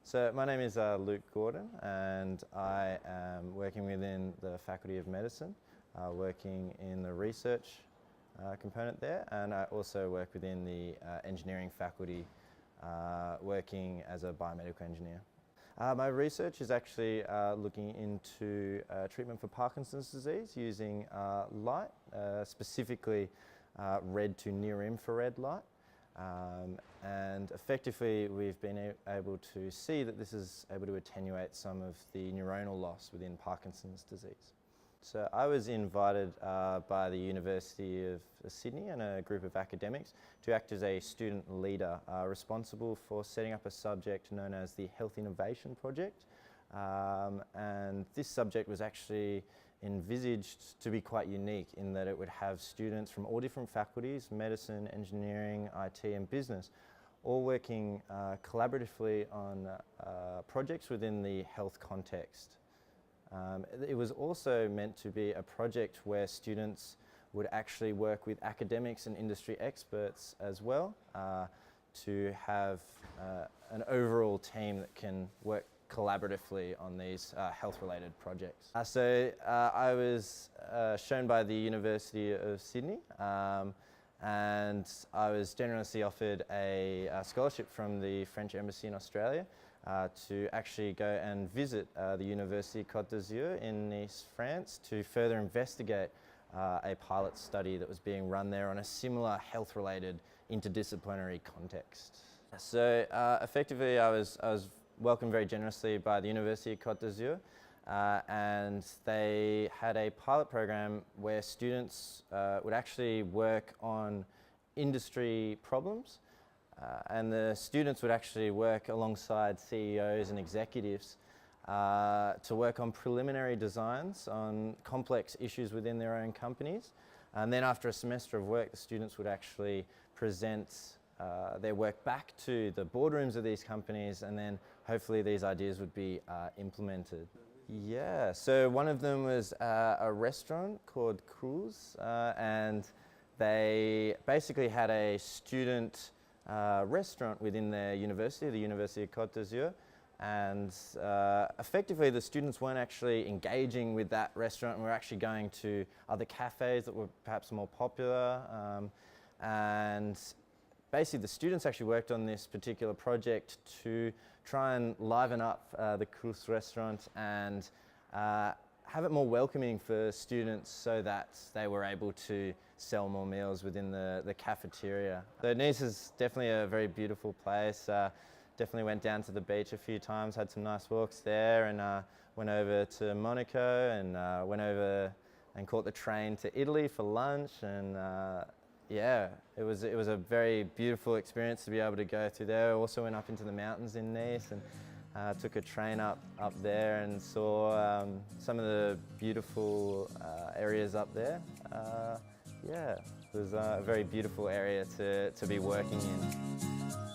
So my name is Luke Gordon, and I am working within the Faculty of Medicine, working in the research component there, and I also work within the engineering faculty, working as a biomedical engineer. My research is actually looking into treatment for Parkinson's disease using light, specifically red to near infrared light. And effectively we've been able to see that this is able to attenuate some of the neuronal loss within Parkinson's disease. So I was invited by the University of Sydney and a group of academics to act as a student leader responsible for setting up a subject known as the Health Innovation Project. And this subject was actually envisaged to be quite unique in that it would have students from all different faculties, medicine, engineering, IT and business, all working collaboratively on projects within the health context. It was also meant to be a project where students would actually work with academics and industry experts as well to have an overall team that can work collaboratively on these health-related projects. I was shown by the University of Sydney and I was generously offered a scholarship from the French Embassy in Australia to actually go and visit the University Côte in Nice, France, to further investigate a pilot study that was being run there on a similar health-related interdisciplinary context. So effectively I was welcomed very generously by the University Côte and they had a pilot program where students would actually work on industry problems and the students would actually work alongside CEOs and executives to work on preliminary designs on complex issues within their own companies. And then after a semester of work, the students would actually present their work back to the boardrooms of these companies, and then hopefully these ideas would be implemented. Yeah, so one of them was a restaurant called Cruz, and they basically had a student restaurant within their university, the University Côte, and effectively the students weren't actually engaging with that restaurant and were actually going to other cafes that were perhaps more popular, and basically the students actually worked on this particular project to try and liven up the Cruz restaurant and have it more welcoming for students so that they were able to sell more meals within the cafeteria. So Nice is definitely a very beautiful place. Definitely went down to the beach a few times, had some nice walks there, and went over to Monaco and went over and caught the train to Italy for lunch, and yeah, it was a very beautiful experience to be able to go through there. I also went up into the mountains in Nice and took a train up there and saw some of the beautiful areas up there. Yeah, it was a very beautiful area to be working in.